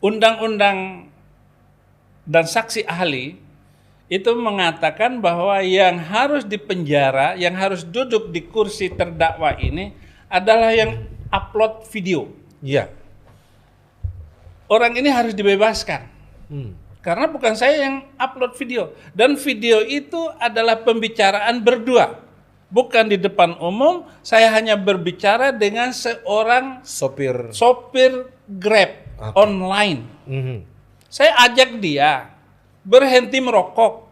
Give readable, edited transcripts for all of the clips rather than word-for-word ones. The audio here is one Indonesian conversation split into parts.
undang-undang dan saksi ahli itu mengatakan bahwa yang harus dipenjara, yang harus duduk di kursi terdakwa ini adalah yang upload video. Iya. Orang ini harus dibebaskan. Karena bukan saya yang upload video. Dan video itu adalah pembicaraan berdua. Bukan di depan umum, saya hanya berbicara dengan seorang sopir Grab online. Saya ajak dia berhenti merokok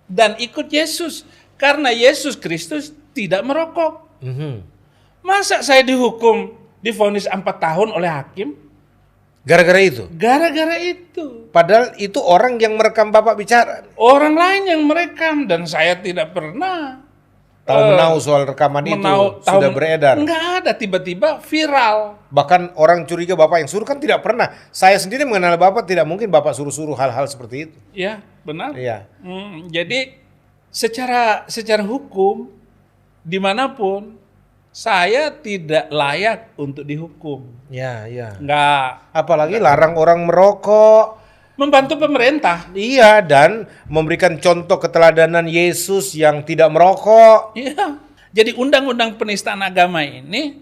dan ikut Yesus. Karena Yesus Kristus tidak merokok. Masa saya dihukum, divonis 4 tahun oleh hakim? Gara-gara itu? Gara-gara itu. Padahal itu orang yang merekam Bapak bicara. Orang lain yang merekam dan saya tidak pernah Tahu soal rekaman itu sudah beredar. Enggak ada, tiba-tiba viral. Bahkan orang curiga Bapak yang suruh, kan tidak pernah. Saya sendiri mengenal Bapak, tidak mungkin Bapak suruh-suruh hal-hal seperti itu. Ya, benar. Iya. Jadi secara hukum dimanapun saya tidak layak untuk dihukum. Ya. Enggak. Apalagi larang orang merokok. Membantu pemerintah. Iya, dan memberikan contoh keteladanan Yesus yang tidak merokok. Iya. Jadi undang-undang penistaan agama ini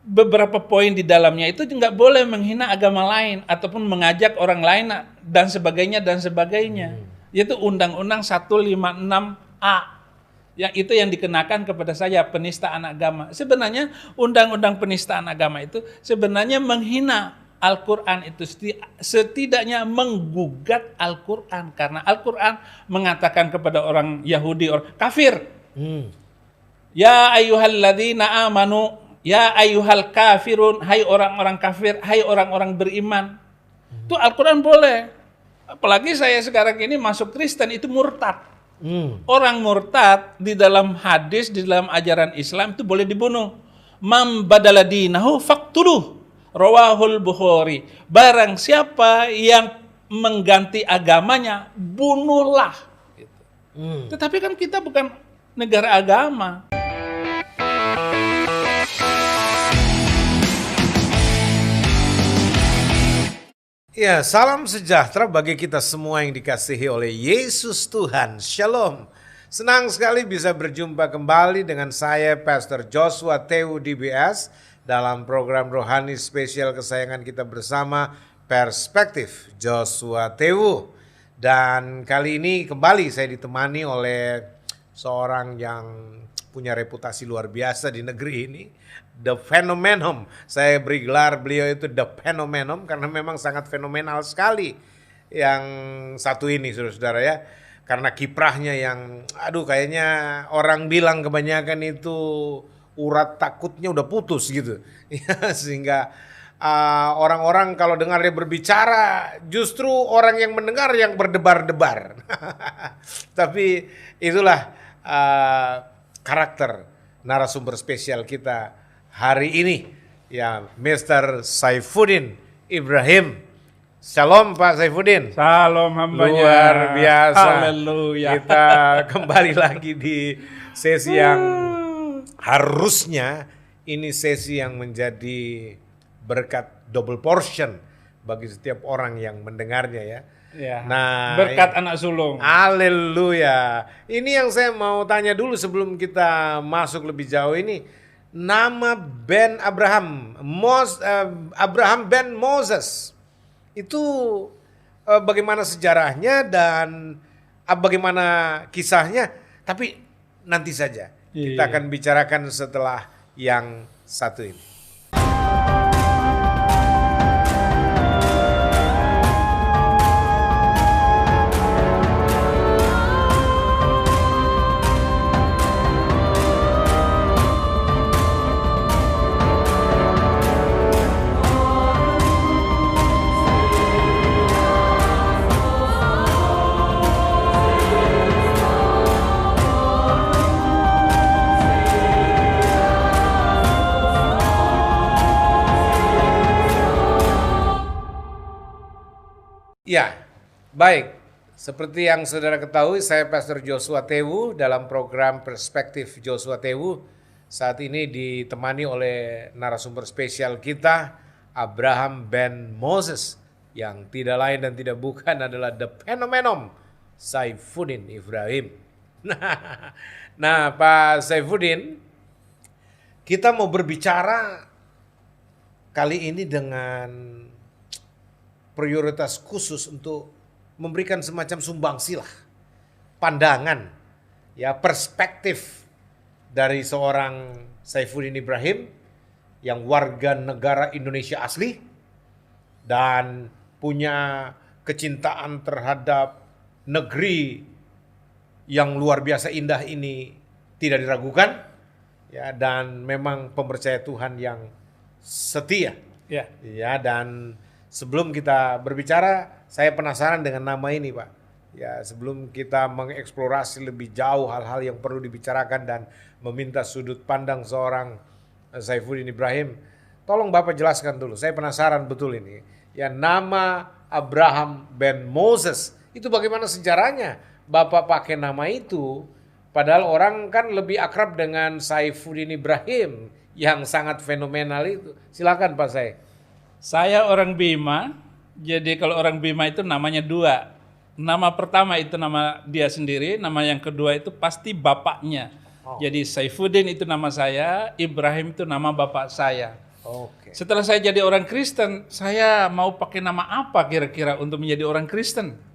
beberapa poin di dalamnya itu nggak boleh menghina agama lain ataupun mengajak orang lain dan sebagainya. Yaitu Undang-Undang 156A. Yang itu yang dikenakan kepada saya, penistaan agama. Sebenarnya undang-undang penistaan agama itu sebenarnya menghina Al-Quran, itu setidaknya menggugat Al-Quran. Karena Al-Quran mengatakan kepada orang Yahudi, orang kafir. Ya ayyuhalladzina amanu, ya ayyuhal kafirun, hai orang-orang kafir, hai orang-orang beriman. Itu Al-Quran boleh. Apalagi saya sekarang ini masuk Kristen, itu murtad. Orang murtad di dalam hadis, di dalam ajaran Islam itu boleh dibunuh. Man badala dinahu faqtuluh. Rawahul Bukhari. Barang siapa yang mengganti agamanya, bunuhlah. Gitu. Tetapi kan kita bukan negara agama. Ya, salam sejahtera bagi kita semua yang dikasihi oleh Yesus Tuhan. Shalom. Senang sekali bisa berjumpa kembali dengan saya, Pastor Joshua Tewu DBS, dalam program rohani spesial kesayangan kita bersama, Perspektif Joshua Tewu. Dan kali ini kembali saya ditemani oleh seorang yang punya reputasi luar biasa di negeri ini, The Phenomenon. Saya beri gelar beliau itu The Phenomenon karena memang sangat fenomenal sekali yang satu ini, saudara-saudara ya. Karena kiprahnya yang kayaknya orang bilang kebanyakan itu urat takutnya udah putus gitu. Sehingga orang-orang kalau dengar dia berbicara, justru orang yang mendengar yang berdebar-debar. Tapi itulah karakter narasumber spesial kita hari ini, ya, Mr. Saifuddin Ibrahim. Shalom Pak Saifuddin. Salam hambanya. Luar biasa. Haleluya. Kita kembali lagi di sesi yang harusnya ini sesi yang menjadi berkat double portion bagi setiap orang yang mendengarnya ya. Ya, nah, berkat anak sulung. Haleluya. Ini yang saya mau tanya dulu sebelum kita masuk lebih jauh ini. Nama Ben Abraham, Abraham Ben Moses, itu bagaimana sejarahnya dan bagaimana kisahnya? Tapi nanti saja. Kita akan bicarakan setelah yang satu ini. Ya, baik. Seperti yang saudara ketahui, saya Pastor Joshua Tewu dalam program Perspektif Joshua Tewu. Saat ini ditemani oleh narasumber spesial kita, Abraham Ben Moses. yang tidak lain dan tidak bukan adalah the phenomenon Saifuddin Ibrahim. Nah, Pak Saifuddin, kita mau berbicara kali ini dengan prioritas khusus untuk memberikan semacam sumbangsilah, pandangan, ya, perspektif dari seorang Saifuddin Ibrahim yang warga negara Indonesia asli dan punya kecintaan terhadap negeri yang luar biasa indah ini tidak diragukan, ya, dan memang pempercaya Tuhan yang setia. Ya. Ya, dan sebelum kita berbicara, saya penasaran dengan nama ini, Pak. Ya, sebelum kita mengeksplorasi lebih jauh hal-hal yang perlu dibicarakan dan meminta sudut pandang seorang Saifuddin Ibrahim, tolong Bapak jelaskan dulu. Saya penasaran betul ini. Ya, nama Abraham ben Moses itu bagaimana sejarahnya? Bapak pakai nama itu, padahal orang kan lebih akrab dengan Saifuddin Ibrahim yang sangat fenomenal itu. Silakan Pak Sai. Saya orang Bima, jadi kalau orang Bima itu namanya dua. Nama pertama itu nama dia sendiri, nama yang kedua itu pasti bapaknya. Jadi Saifuddin itu nama saya, Ibrahim itu nama bapak saya. Oke. Setelah saya jadi orang Kristen, saya mau pakai nama apa kira-kira untuk menjadi orang Kristen?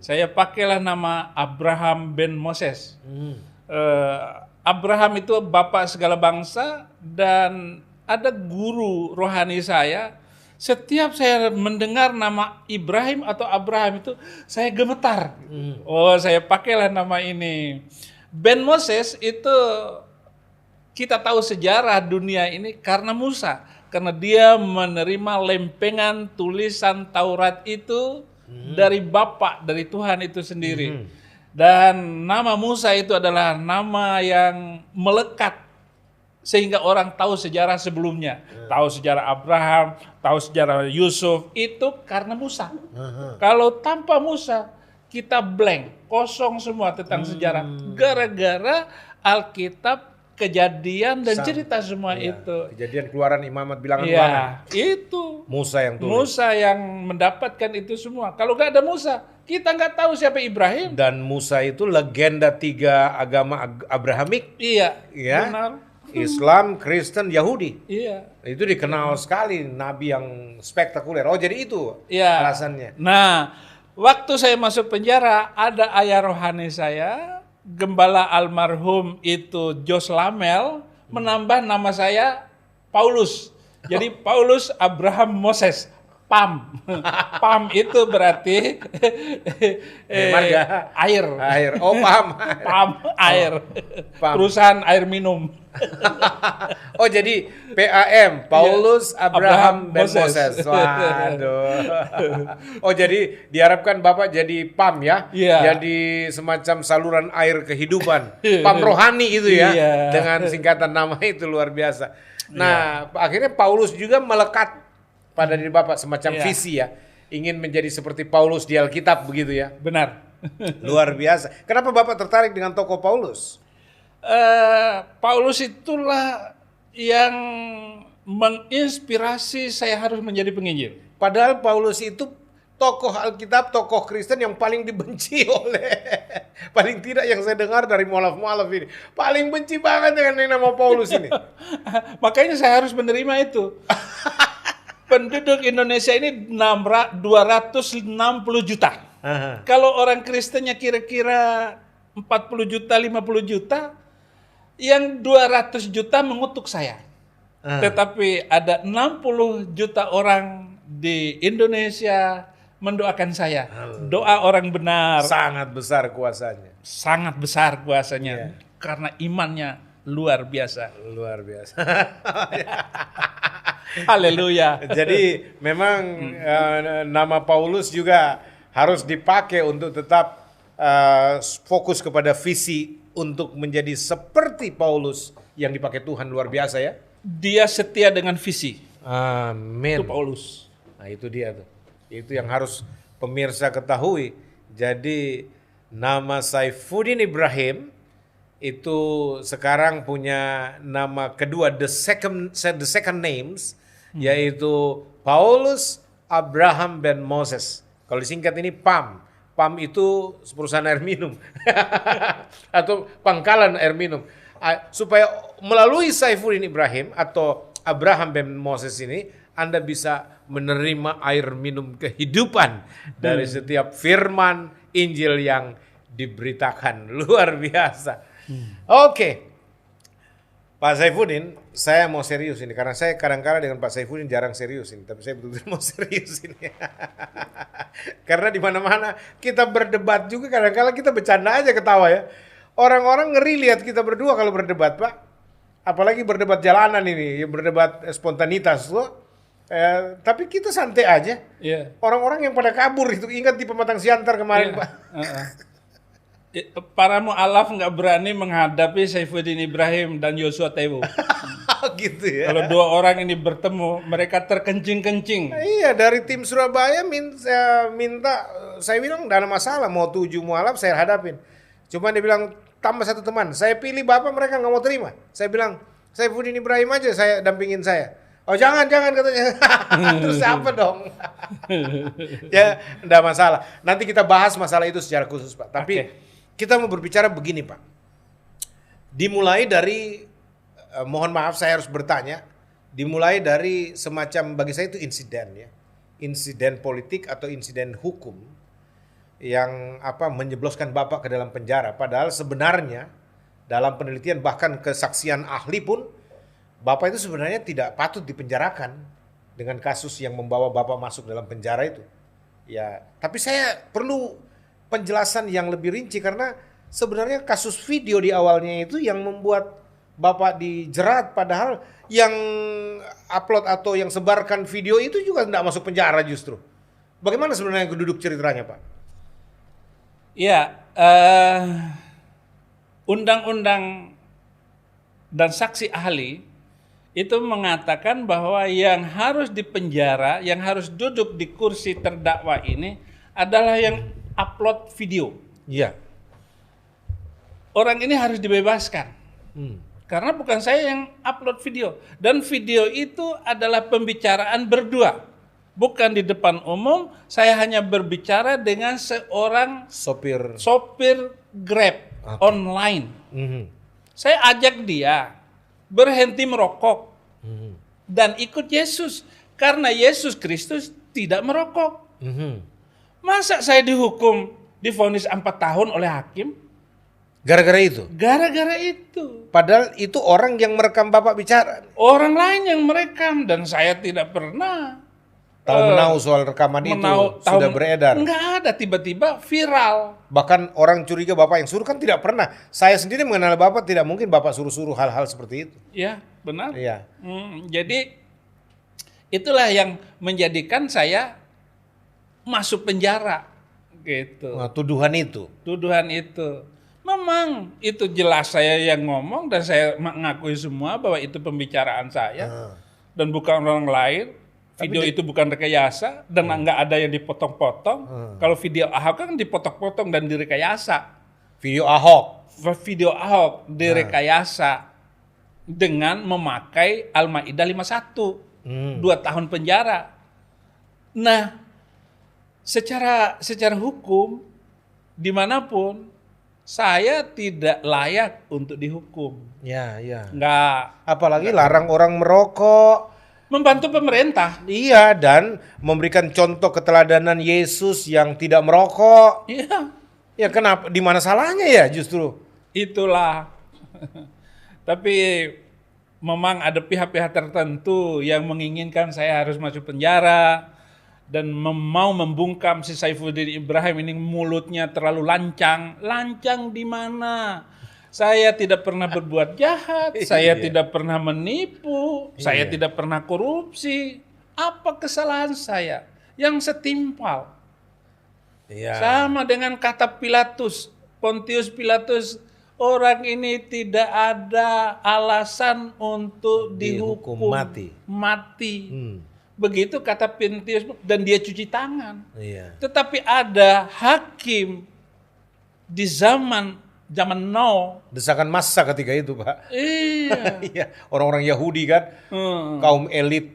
Saya pakailah nama Abraham ben Moses. Abraham itu bapak segala bangsa, dan ada guru rohani saya. Setiap saya mendengar nama Ibrahim atau Abraham itu, saya gemetar. Oh, saya pakailah nama ini. Ben Moses itu kita tahu sejarah dunia ini karena Musa. Karena dia menerima lempengan tulisan Taurat itu dari Bapa, dari Tuhan itu sendiri. Dan nama Musa itu adalah nama yang melekat sehingga orang tahu sejarah sebelumnya. Tahu sejarah Abraham, tahu sejarah Yusuf, itu karena Musa. Kalau tanpa Musa, kita blank, kosong semua tentang sejarah. Gara-gara Alkitab, Kejadian dan cerita semua itu. Kejadian, Keluaran, Imamat, Bilangan, Ya, itu Musa yang tulis. Musa yang mendapatkan itu semua. Kalau nggak ada Musa, kita nggak tahu siapa Ibrahim. Dan Musa itu legenda 3 agama Abrahamik. Iya, Ya. benar. Islam, Kristen, Yahudi. Iya. Itu dikenal sekali nabi yang spektakuler. Oh, jadi itu Iya. alasannya. Nah, waktu saya masuk penjara, ada ayah rohani saya, Gembala almarhum itu Jos Lamel, menambah nama saya Paulus. Jadi Paulus Abraham Moses. PAM. PAM itu berarti air. Air. Oh, paham. PAM, air. PAM. Perusahaan air minum. Oh, jadi PAM, Paulus Abraham ben Moses. Moses. Waduh. Oh, jadi diharapkan Bapak jadi PAM ya? Iya. Jadi semacam saluran air kehidupan. PAM rohani itu ya. Iya. Dengan singkatan nama itu luar biasa. Nah, akhirnya Paulus juga melekat pada diri Bapak semacam visi ya. Ingin menjadi seperti Paulus di Alkitab begitu ya. Benar. Luar biasa. Kenapa Bapak tertarik dengan tokoh Paulus? Paulus itulah yang menginspirasi saya harus menjadi penginjil. Padahal Paulus itu tokoh Alkitab, tokoh Kristen yang paling dibenci oleh, paling tidak yang saya dengar dari mualaf-mualaf ini, paling benci banget dengan yang nama Paulus ini. Makanya saya harus menerima itu. Penduduk Indonesia ini 260 juta. Kalau orang Kristennya kira-kira 40 juta, 50 juta, yang 200 juta mengutuk saya. Tetapi ada 60 juta orang di Indonesia mendoakan saya. Doa orang benar. Sangat besar kuasanya. Sangat besar kuasanya. Karena imannya luar biasa. Luar biasa. Haleluya. Jadi memang nama Paulus juga harus dipakai untuk tetap fokus kepada visi untuk menjadi seperti Paulus yang dipakai Tuhan, luar biasa ya. Dia setia dengan visi. Amin. Itu Paulus. Nah, itu dia tuh. Itu yang harus pemirsa ketahui. Jadi nama Saifuddin Ibrahim itu sekarang punya nama kedua, the second names, yaitu Paulus Abraham ben Moses. Kalau disingkat ini PAM. PAM itu perusahaan air minum. Atau pangkalan air minum. Supaya melalui Saifuddin Ibrahim atau Abraham ben Moses ini, Anda bisa menerima air minum kehidupan dari setiap firman Injil yang diberitakan. Luar biasa. Oke. Pak Saifuddin, saya mau serius ini. Karena saya kadang-kadang dengan Pak Saifuddin jarang serius ini. Tapi saya betul-betul mau serius ini. Karena di mana-mana kita berdebat juga, kadang-kadang kita bercanda aja ketawa ya. Orang-orang ngeri lihat kita berdua kalau berdebat, Pak. Apalagi berdebat jalanan ini, berdebat spontanitas loh. Tapi kita santai aja. Yeah. Orang-orang yang pada kabur itu, ingat di Pematang Siantar kemarin, Pak. Para mu'alaf nggak berani menghadapi Saifuddin Ibrahim dan Joshua Tewu. Gitu ya. Kalau dua orang ini bertemu, mereka terkencing-kencing. Iya, dari tim Surabaya minta, saya bilang tidak ada masalah, mau 7 mu'alaf saya hadapin. Cuma dia bilang tambah 1 teman, saya pilih bapak, mereka nggak mau terima. Saya bilang, Saifuddin Ibrahim aja saya dampingin saya. Oh jangan katanya. Terus apa dong? Ya, tidak masalah. Nanti kita bahas masalah itu secara khusus, Pak. Tapi kita mau berbicara begini, Pak. Dimulai dari, mohon maaf saya harus bertanya, dimulai dari semacam, bagi saya itu insiden ya. Insiden politik atau insiden hukum yang menjebloskan Bapak ke dalam penjara. Padahal sebenarnya dalam penelitian bahkan kesaksian ahli pun, Bapak itu sebenarnya tidak patut dipenjarakan dengan kasus yang membawa Bapak masuk dalam penjara itu. Ya, tapi saya perlu penjelasan yang lebih rinci karena sebenarnya kasus video di awalnya itu yang membuat Bapak dijerat, padahal yang upload atau yang sebarkan video itu juga tidak masuk penjara justru. Bagaimana sebenarnya duduk ceritanya, Pak? Ya, undang-undang dan saksi ahli itu mengatakan bahwa yang harus dipenjara, yang harus duduk di kursi terdakwa ini adalah yang upload video. Iya. Orang ini harus dibebaskan. Karena bukan saya yang upload video. Dan video itu adalah pembicaraan berdua. Bukan di depan umum, saya hanya berbicara dengan seorang sopir Grab online. Saya ajak dia berhenti merokok dan ikut Yesus. Karena Yesus Kristus tidak merokok. Masa saya dihukum, divonis 4 tahun oleh hakim? Gara-gara itu? Gara-gara itu. Padahal itu orang yang merekam Bapak bicara. Orang lain yang merekam dan saya tidak pernah tahu soal rekaman itu sudah beredar. Enggak ada, tiba-tiba viral. Bahkan orang curiga Bapak yang suruh, kan tidak pernah. Saya sendiri mengenal Bapak, tidak mungkin Bapak suruh-suruh hal-hal seperti itu. Ya, benar. Iya. Jadi itulah yang menjadikan saya masuk penjara gitu. Nah, tuduhan itu. Memang itu jelas saya yang ngomong dan saya mengakui semua bahwa itu pembicaraan saya dan bukan orang lain. Video itu bukan rekayasa dan nggak ada yang dipotong-potong. Kalau video Ahok kan dipotong-potong dan direkayasa. Video Ahok direkayasa dengan memakai Al-Maidah 51. 2 tahun penjara. Nah, secara hukum dimanapun saya tidak layak untuk dihukum. Ya. Nggak. Apalagi larang orang merokok. Membantu pemerintah. Iya, dan memberikan contoh keteladanan Yesus yang tidak merokok. Iya. Ya kenapa? Di mana salahnya ya justru? Itulah. Tapi memang ada pihak-pihak tertentu yang menginginkan saya harus masuk penjara dan mau membungkam si Saifuddin Ibrahim ini, mulutnya terlalu lancang. Lancang di mana? Saya tidak pernah berbuat jahat, saya tidak pernah menipu, saya tidak pernah korupsi. Apa kesalahan saya? Yang setimpal. Sama dengan kata Pilatus, Pontius Pilatus, orang ini tidak ada alasan untuk dihukum mati. Begitu kata Pontius, dan dia cuci tangan. Tetapi ada hakim di zaman now. Desakan massa ketika itu, Pak. Iya. Orang-orang Yahudi kan, kaum elit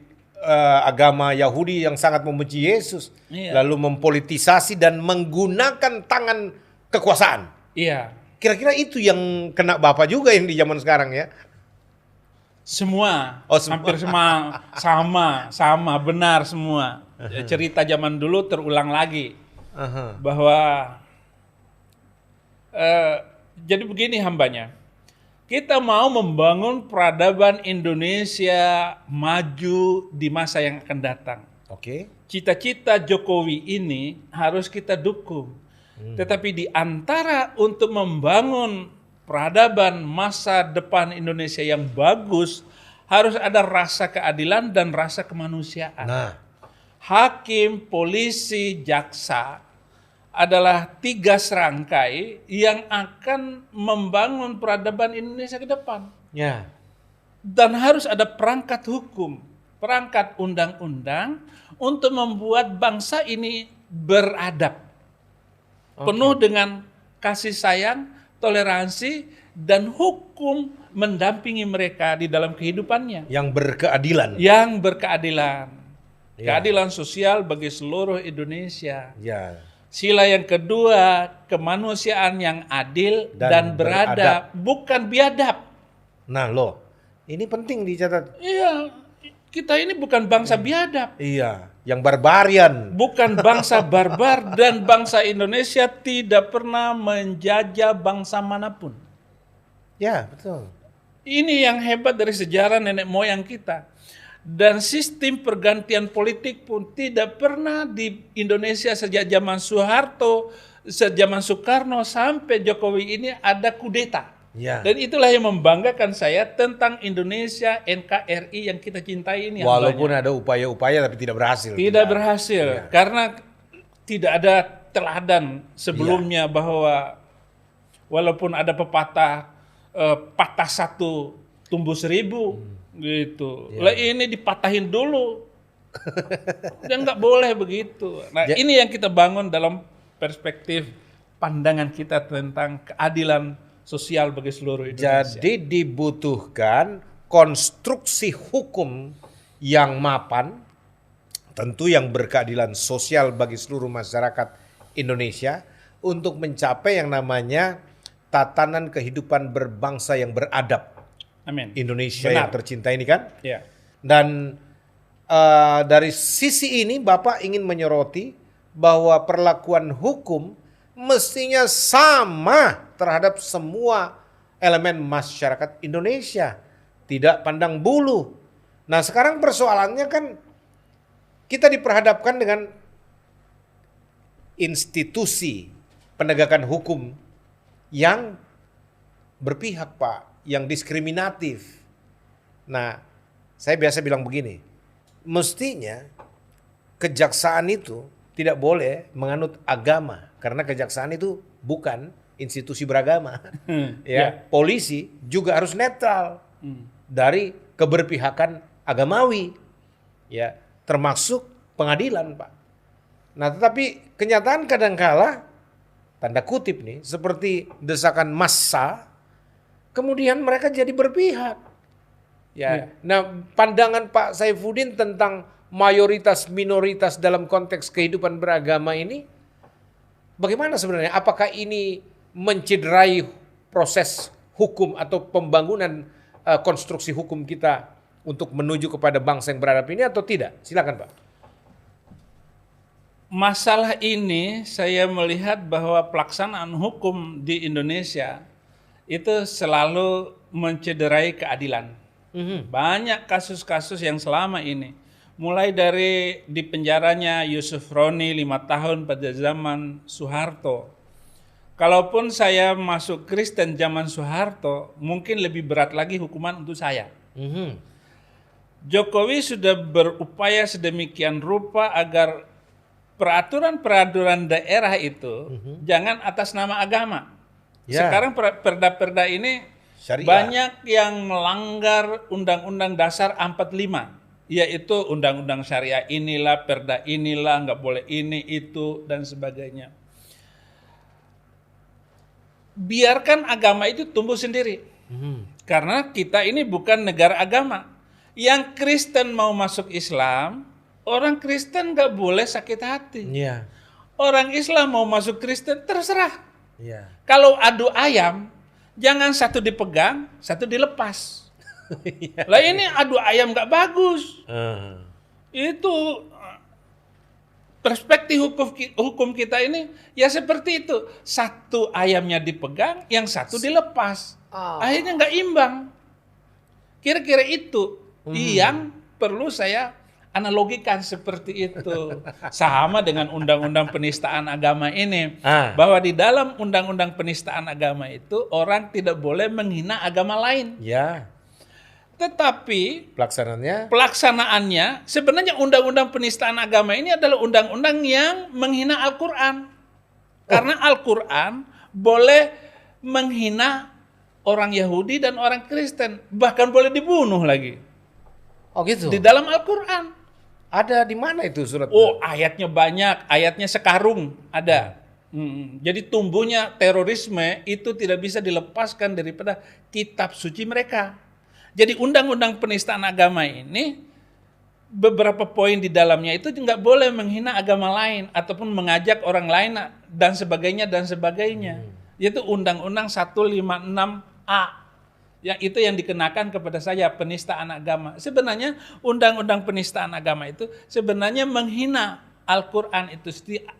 agama Yahudi yang sangat membenci Yesus, Iya. lalu mempolitisasi dan menggunakan tangan kekuasaan. Iya. Kira-kira itu yang kena Bapak juga yang di zaman sekarang ya? Semua, Oh, semua. hampir semua sama, benar semua. Cerita zaman dulu terulang lagi Aha. bahwa jadi begini hambanya. Kita mau membangun peradaban Indonesia maju di masa yang akan datang. Oke. Cita-cita Jokowi ini harus kita dukung. Tetapi di antara untuk membangun peradaban masa depan Indonesia yang bagus, harus ada rasa keadilan dan rasa kemanusiaan. Nah, Hakim, polisi, jaksa adalah 3 serangkai yang akan membangun peradaban Indonesia ke depan. ya. Dan harus ada perangkat hukum, perangkat undang-undang untuk membuat bangsa ini beradab. Penuh dengan kasih sayang, toleransi, dan hukum mendampingi mereka di dalam kehidupannya. Yang berkeadilan. Yang berkeadilan. Ya. Keadilan sosial bagi seluruh Indonesia. Ya. Sila yang kedua, kemanusiaan yang adil dan beradab, bukan biadab. Nah loh, ini penting dicatat. Iya, kita ini bukan bangsa biadab. Iya, yang barbarian. Bukan bangsa barbar, dan bangsa Indonesia tidak pernah menjajah bangsa manapun. Ya, betul. Ini yang hebat dari sejarah nenek moyang kita. Dan sistem pergantian politik pun tidak pernah di Indonesia sejak zaman Soeharto, zaman Soekarno sampai Jokowi ini ada kudeta. Ya. Dan itulah yang membanggakan saya tentang Indonesia NKRI yang kita cintai ini. Walaupun hambanya. ada upaya-upaya tapi tidak berhasil. Tidak berhasil, karena tidak ada teladan sebelumnya bahwa walaupun ada pepatah patah satu tumbuh 1000 gitu. Lah ini dipatahin dulu. Dan nggak boleh begitu. Nah, ini yang kita bangun dalam perspektif pandangan kita tentang keadilan sosial bagi seluruh Indonesia. Jadi dibutuhkan konstruksi hukum yang mapan, tentu yang berkeadilan sosial bagi seluruh masyarakat Indonesia untuk mencapai yang namanya tatanan kehidupan berbangsa yang beradab. Amin. Indonesia Benar. yang tercinta ini kan. Ya. Dan dari sisi ini Bapak ingin menyoroti bahwa perlakuan hukum mestinya sama terhadap semua elemen masyarakat Indonesia. Tidak pandang bulu. Nah sekarang persoalannya kan kita diperhadapkan dengan institusi penegakan hukum yang berpihak Pak, yang diskriminatif. Nah, saya biasa bilang begini, mestinya kejaksaan itu tidak boleh menganut agama, karena kejaksaan itu bukan institusi beragama. Polisi juga harus netral dari keberpihakan agamawi, ya, termasuk pengadilan, Pak. Nah, tetapi kenyataan kadangkala tanda kutip nih, seperti desakan massa, kemudian mereka jadi berpihak. Ya. Nah, pandangan Pak Saifuddin tentang mayoritas minoritas dalam konteks kehidupan beragama ini bagaimana sebenarnya? Apakah ini mencederai proses hukum atau pembangunan konstruksi hukum kita untuk menuju kepada bangsa yang beradab ini atau tidak? Silakan Pak. Masalah ini saya melihat bahwa pelaksanaan hukum di Indonesia itu selalu mencederai keadilan. Banyak kasus-kasus yang selama ini, mulai dari dipenjaranya Yusuf Roni 5 tahun pada zaman Soeharto. Kalaupun saya masuk Kristen zaman Soeharto, mungkin lebih berat lagi hukuman untuk saya. Jokowi sudah berupaya sedemikian rupa agar peraturan-peraturan daerah itu jangan atas nama agama. Sekarang perda-perda ini Syariah. Banyak yang melanggar Undang-Undang Dasar 45, yaitu Undang-Undang Syariah inilah, perda inilah, nggak boleh ini, itu, dan sebagainya. Biarkan agama itu tumbuh sendiri. Karena kita ini bukan negara agama. Yang Kristen mau masuk Islam, orang Kristen nggak boleh sakit hati. Iya. Orang Islam mau masuk Kristen, terserah. Iya. Kalau adu ayam, jangan satu dipegang, satu dilepas. Lah ini adu ayam nggak bagus. Itu perspektif hukum kita ini ya seperti itu. Satu ayamnya dipegang, yang satu dilepas. Akhirnya nggak imbang. Kira-kira itu yang perlu saya analogikan seperti itu. Sama dengan undang-undang penistaan agama ini. Bahwa di dalam undang-undang penistaan agama itu orang tidak boleh menghina agama lain. Ya. Tetapi pelaksanaannya sebenarnya undang-undang penistaan agama ini adalah undang-undang yang menghina Al-Quran. Karena Al-Quran boleh menghina orang Yahudi dan orang Kristen. Bahkan boleh dibunuh lagi. Oh gitu? Di dalam Al-Quran. Ada di mana itu surat? Oh, ayatnya banyak. Ayatnya sekarung ada. Jadi tumbuhnya terorisme itu tidak bisa dilepaskan daripada kitab suci mereka. Jadi undang-undang penistaan agama ini beberapa poin di dalamnya itu nggak boleh menghina agama lain ataupun mengajak orang lain dan sebagainya dan sebagainya. Yaitu Undang-Undang 156A. Yang itu yang dikenakan kepada saya, penistaan agama. Sebenarnya undang-undang penistaan agama itu sebenarnya menghina Al-Quran itu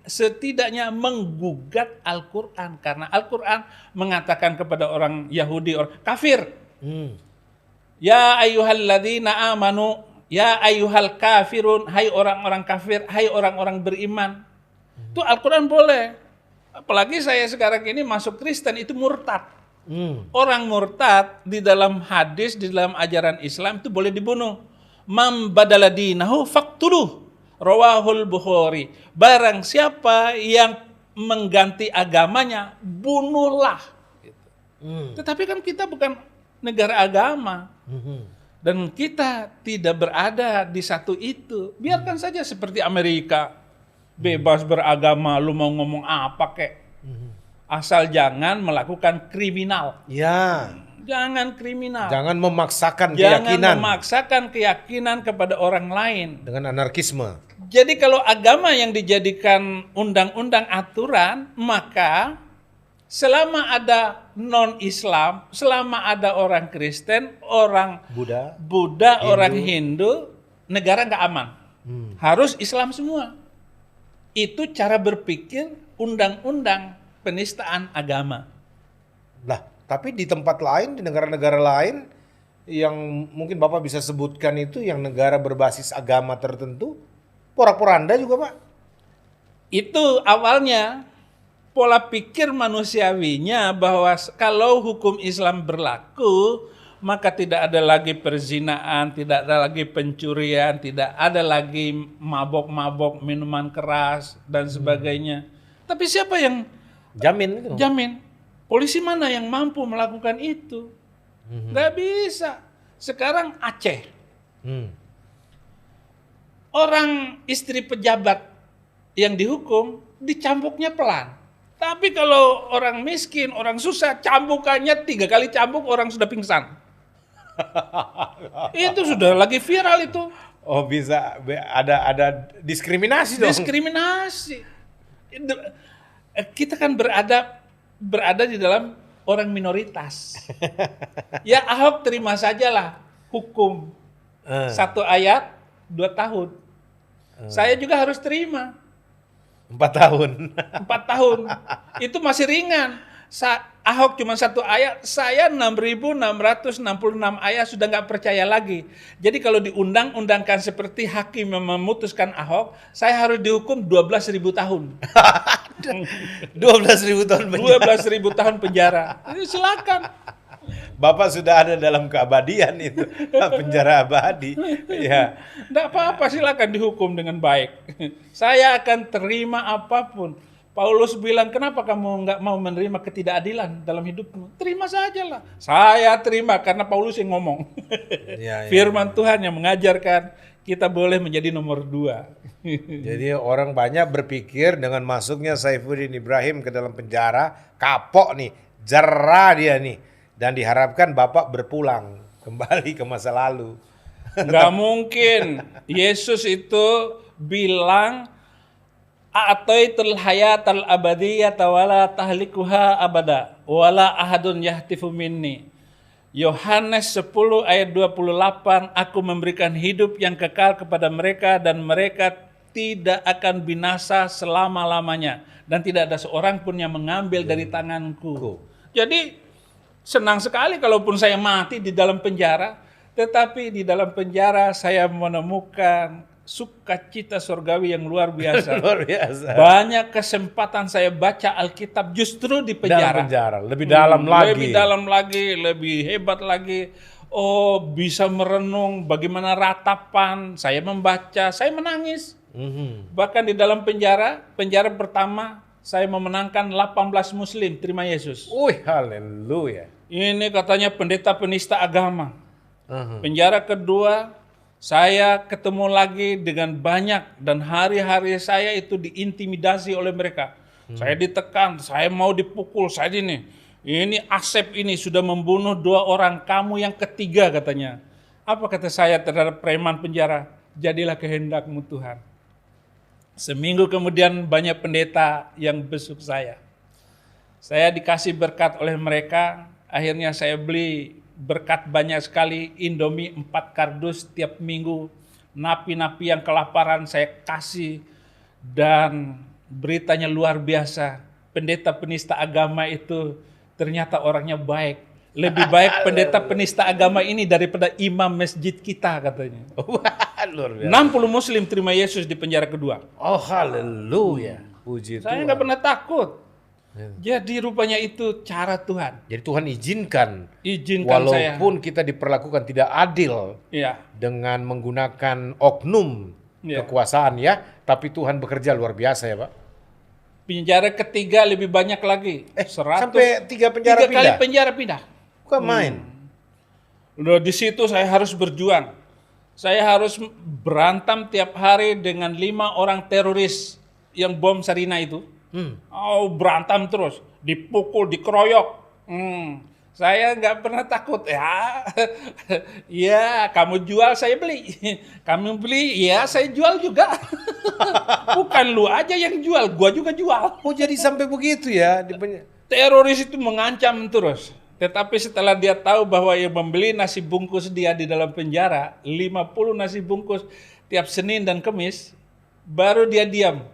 setidaknya menggugat Al-Quran karena Al-Quran mengatakan kepada orang Yahudi, orang kafir. Ya ayyuhalladzina amanu, ya ayyuhal kafirun, hai orang-orang kafir, hai orang-orang beriman. Itu Al-Quran boleh. Apalagi saya sekarang ini masuk Kristen, itu murtad. Orang murtad di dalam hadis, di dalam ajaran Islam itu boleh dibunuh. Man badala dinahu faqtuluh. Rawahul Bukhari. Barang siapa yang mengganti agamanya, bunuhlah. Tetapi kan kita bukan negara agama. Dan kita tidak berada di satu itu. Biarkan saja seperti Amerika. Bebas beragama, lu mau ngomong apa kek. Asal jangan melakukan kriminal. Ya. Jangan kriminal. Jangan memaksakan Jangan keyakinan. memaksakan keyakinan kepada orang lain. Dengan anarkisme. Jadi kalau agama yang dijadikan undang-undang aturan, maka selama ada non-Islam, selama ada orang Kristen, orang Buddha, orang Hindu, negara nggak aman. Harus Islam semua. Itu cara berpikir undang-undang penistaan agama. Lah, tapi di tempat lain, di negara-negara lain, yang mungkin Bapak bisa sebutkan itu, yang negara berbasis agama tertentu, porak-poranda juga Pak? Itu awalnya pola pikir manusiawinya bahwa kalau hukum Islam berlaku, maka tidak ada lagi perzinaan, tidak ada lagi pencurian, tidak ada lagi mabok-mabok, minuman keras, dan sebagainya. Tapi siapa yang jamin? Polisi mana yang mampu melakukan itu? Nggak bisa. Sekarang Aceh. Orang istri pejabat yang dihukum, dicambuknya pelan. Tapi kalau orang miskin, orang susah, cambukannya 3 kali cambuk, orang sudah pingsan. Itu sudah lagi viral itu. Oh bisa, ada diskriminasi dong. Diskriminasi. Kita kan berada di dalam orang minoritas. Ya Ahok terima sajalah hukum 1 ayat 2 tahun. Saya juga harus terima 4 tahun. 4 tahun. Itu masih ringan. Ahok cuma 1 ayat, saya 6.666 ayat sudah nggak percaya lagi. Jadi kalau diundang-undangkan seperti hakim yang memutuskan Ahok, saya harus dihukum 12.000 tahun. 12.000 tahun penjara. 12.000 tahun penjara. Silakan. Bapak sudah ada dalam keabadian itu, penjara abadi. Ya. Nggak apa-apa, silakan dihukum dengan baik. Saya akan terima apapun. Paulus bilang, kenapa kamu nggak mau menerima ketidakadilan dalam hidupmu? Terima sajalah. Saya terima karena Paulus yang ngomong. Firman Tuhan yang mengajarkan kita boleh menjadi nomor 2. Jadi orang banyak berpikir dengan masuknya Saifuddin Ibrahim ke dalam penjara, kapok nih, jerah dia nih. Dan diharapkan Bapak berpulang kembali ke masa lalu. Nggak mungkin. Yesus itu bilang, A'taitul hayatal abadiyata wala tahlikuha abada wala ahadun yahtifu minni. Yohanes 10 ayat 28, aku memberikan hidup yang kekal kepada mereka dan mereka tidak akan binasa selama-lamanya. Dan tidak ada seorang pun yang mengambil dari tanganku. Jadi senang sekali kalaupun saya mati di dalam penjara. Tetapi di dalam penjara saya menemukan sukacita surgawi yang luar biasa. Luar biasa. Banyak kesempatan saya baca Alkitab justru di penjara. Dalam penjara, lebih dalam lagi. Lebih dalam lagi, lebih hebat lagi. Oh, bisa merenung bagaimana ratapan. Saya membaca, saya menangis. Bahkan di dalam penjara pertama saya memenangkan 18 muslim terima Yesus. Haleluya. Ini katanya pendeta penista agama. Penjara kedua, saya ketemu lagi dengan banyak dan hari-hari saya itu diintimidasi oleh mereka. Saya ditekan, saya mau dipukul, saya ini. Ini Asep ini sudah membunuh 2 orang, kamu yang ketiga katanya. Apa kata saya terhadap preman penjara? Jadilah kehendakmu Tuhan. Seminggu kemudian banyak pendeta yang besuk saya. Saya dikasih berkat oleh mereka, akhirnya saya beli berkat banyak sekali, Indomie 4 kardus tiap minggu, napi-napi yang kelaparan saya kasih, dan beritanya luar biasa. Pendeta penista agama itu ternyata orangnya baik. Lebih baik pendeta penista agama ini daripada imam masjid kita katanya. Luar biasa. 60 muslim terima Yesus di penjara kedua. Oh haleluya. Puji Saya Tuhan. nggak pernah takut. Jadi rupanya itu cara Tuhan. Jadi Tuhan izinkan saya. walaupun kita diperlakukan tidak adil Iya. dengan menggunakan oknum kekuasaan ya, tapi Tuhan bekerja luar biasa ya Pak. Penjara ketiga lebih banyak lagi. 100, Sampai 3 penjara 3 kali pindah. penjara pindah. Bukan main. Udah di situ saya harus berjuang. Saya harus berantem tiap hari dengan 5 orang teroris yang bom Sarina itu. Oh, berantem terus, dipukul, dikeroyok. Saya nggak pernah takut ya. Ya, kamu jual saya beli. Kamu beli, ya saya jual juga. Bukan lu aja yang jual, gua juga jual. Oh jadi sampai begitu ya? Teroris itu mengancam terus. Tetapi setelah dia tahu bahwa yang membeli nasi bungkus dia di dalam penjara, 50 nasi bungkus tiap Senin dan Kamis, baru dia diam.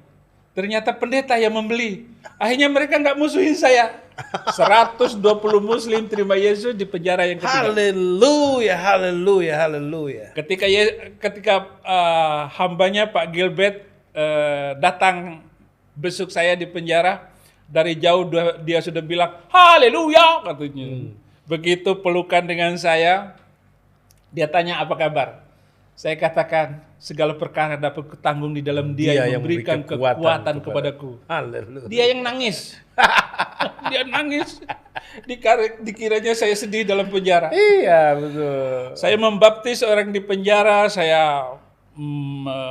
Ternyata pendeta yang membeli. Akhirnya mereka nggak musuhin saya. 120 muslim terima Yesus di penjara yang ketiga. Haleluya, haleluya, haleluya. Ketika hambanya Pak Gilbert datang besuk saya di penjara, dari jauh dia sudah bilang haleluya katanya. Begitu pelukan dengan saya, dia tanya apa kabar. Saya katakan segala perkara dapat kutanggung di dalam Dia yang memberikan kekuatan kepadaku. Haleluya. Dia yang nangis. Dia nangis. Dikiranya saya sedih dalam penjara. Iya betul. Saya membaptis orang di penjara, saya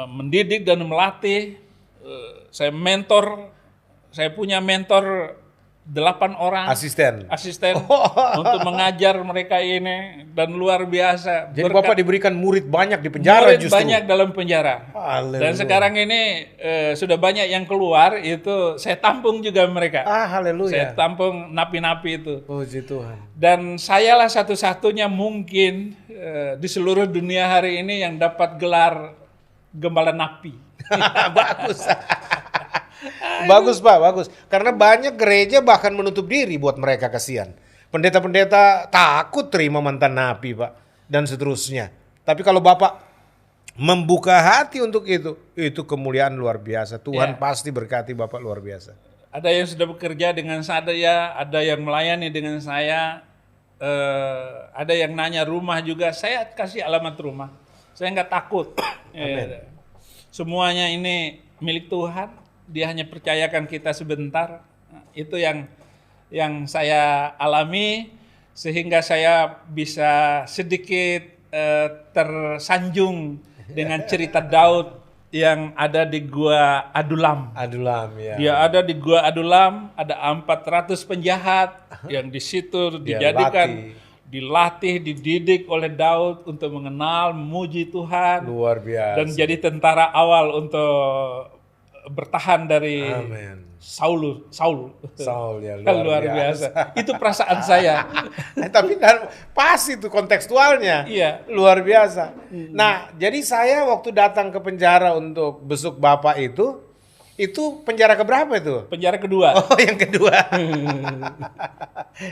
mendidik dan melatih. Saya mentor. Saya punya mentor 8 orang Asisten untuk mengajar mereka ini, dan luar biasa. Jadi Bapak diberikan murid banyak di penjara murid justru. banyak dalam penjara. Haleluya. Dan sekarang ini sudah banyak yang keluar, itu saya tampung juga mereka. Haleluya. Saya tampung napi-napi itu. Puji Tuhan. Dan sayalah satu-satunya mungkin di seluruh dunia hari ini yang dapat gelar gembala napi. Bagus. Bagus Pak, bagus. Karena banyak gereja bahkan menutup diri buat mereka, kasihan. Pendeta-pendeta takut terima mantan napi Pak, dan seterusnya. Tapi kalau Bapak membuka hati untuk itu kemuliaan luar biasa. Tuhan pasti berkati Bapak luar biasa. Ada yang sudah bekerja dengan saya, ada yang melayani dengan saya, ada yang nanya rumah juga. Saya kasih alamat rumah. Saya nggak takut. Semuanya ini milik Tuhan. Dia hanya percayakan kita sebentar. Itu yang saya alami, sehingga saya bisa sedikit tersanjung dengan cerita Daud yang ada di Gua Adulam. Ya. Dia ada di Gua Adulam, ada 400 penjahat yang di situ dijadikan dilatih, dididik oleh Daud untuk mengenal, memuji Tuhan, Luar biasa. dan jadi tentara awal untuk bertahan dari Amin. Saul. Saul ya Luar biasa. Itu perasaan saya. Tapi pas itu kontekstualnya. Iya. Luar biasa. Nah, jadi saya waktu datang ke penjara untuk besuk Bapak itu penjara keberapa itu? Penjara kedua. Oh, yang kedua.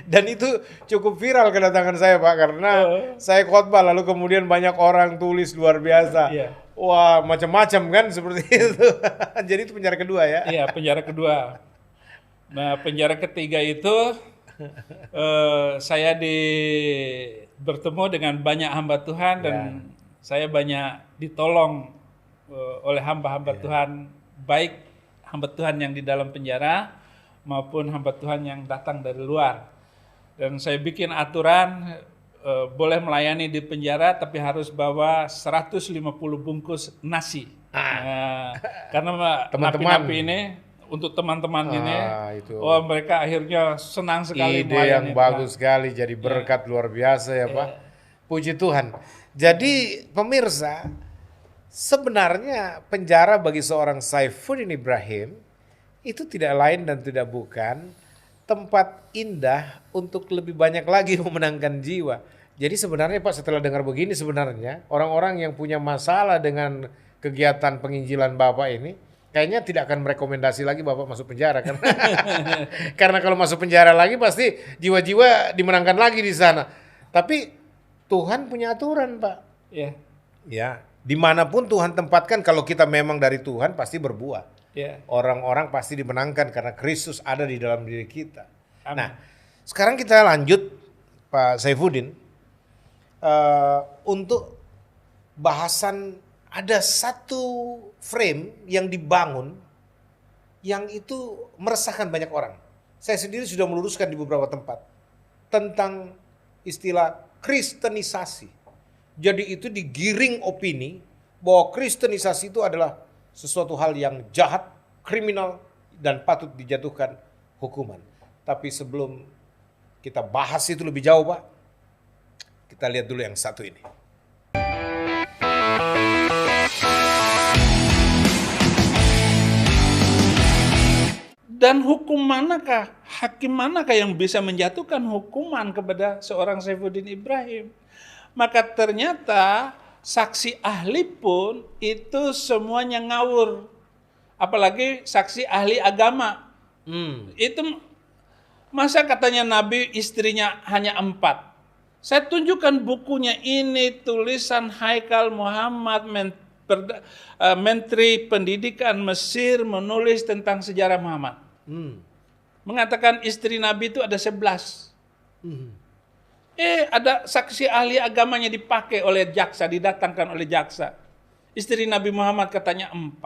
Dan itu cukup viral kedatangan saya, Pak, karena saya khotbah lalu kemudian banyak orang tulis luar biasa. Iya. Wah, macam-macam kan seperti itu. Jadi itu penjara kedua ya? Iya, penjara kedua. Nah, penjara ketiga itu saya bertemu dengan banyak hamba Tuhan dan saya banyak ditolong oleh hamba-hamba Tuhan, baik hamba Tuhan yang di dalam penjara maupun hamba Tuhan yang datang dari luar. Dan saya bikin aturan boleh melayani di penjara tapi harus bawa 150 bungkus nasi. Karena napi-napi ini untuk teman-teman ini, itu. mereka akhirnya senang sekali Ide melayani yang Tuhan. bagus sekali, jadi berkat luar biasa ya Pak. Puji Tuhan. Jadi pemirsa, sebenarnya penjara bagi seorang Saifuddin Ibrahim itu tidak lain dan tidak bukan tempat indah untuk lebih banyak lagi memenangkan jiwa. Jadi sebenarnya Pak, setelah dengar begini, sebenarnya orang-orang yang punya masalah dengan kegiatan penginjilan Bapak ini kayaknya tidak akan merekomendasi lagi Bapak masuk penjara karena kalau masuk penjara lagi pasti jiwa-jiwa dimenangkan lagi di sana. Tapi Tuhan punya aturan, Pak. Iya. Ya, dimanapun Tuhan tempatkan, kalau kita memang dari Tuhan pasti berbuah. Iya. Orang-orang pasti dimenangkan karena Kristus ada di dalam diri kita. Amin. Nah, sekarang kita lanjut Pak Saifuddin untuk bahasan. Ada satu frame yang dibangun yang itu meresahkan banyak orang. Saya sendiri sudah meluruskan di beberapa tempat tentang istilah kristenisasi. Jadi itu digiring opini bahwa kristenisasi itu adalah sesuatu hal yang jahat, kriminal, dan patut dijatuhkan hukuman. Tapi sebelum kita bahas itu lebih jauh, Pak, kita lihat dulu yang satu ini. Dan hukum manakah, hakim manakah yang bisa menjatuhkan hukuman kepada seorang Saifuddin Ibrahim? Maka ternyata saksi ahli pun itu semuanya ngawur. Apalagi saksi ahli agama. Itu masa katanya Nabi istrinya hanya 4. Saya tunjukkan bukunya ini, tulisan Haikal Muhammad, Menteri Pendidikan Mesir menulis tentang sejarah Muhammad. Mengatakan istri Nabi itu ada 11. Ada saksi ahli agamanya dipakai oleh jaksa, didatangkan oleh jaksa. Istri Nabi Muhammad katanya 4.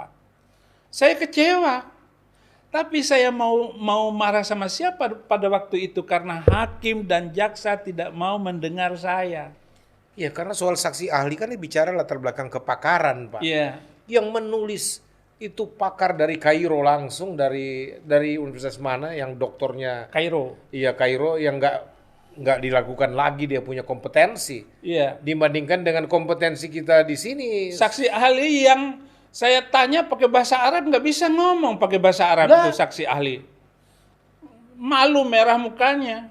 Saya kecewa. Tapi saya mau marah sama siapa pada waktu itu karena hakim dan jaksa tidak mau mendengar saya. Ya, karena soal saksi ahli kan ini bicara latar belakang kepakaran, Pak. Iya. Yang menulis itu pakar dari Kairo langsung, dari universitas mana yang doktornya Kairo. Iya, Kairo, yang nggak dilakukan lagi, dia punya kompetensi. Iya. Dibandingkan dengan kompetensi kita di sini. Saksi ahli yang saya tanya pakai bahasa Arab nggak bisa ngomong pakai bahasa Arab itu saksi ahli. Malu merah mukanya.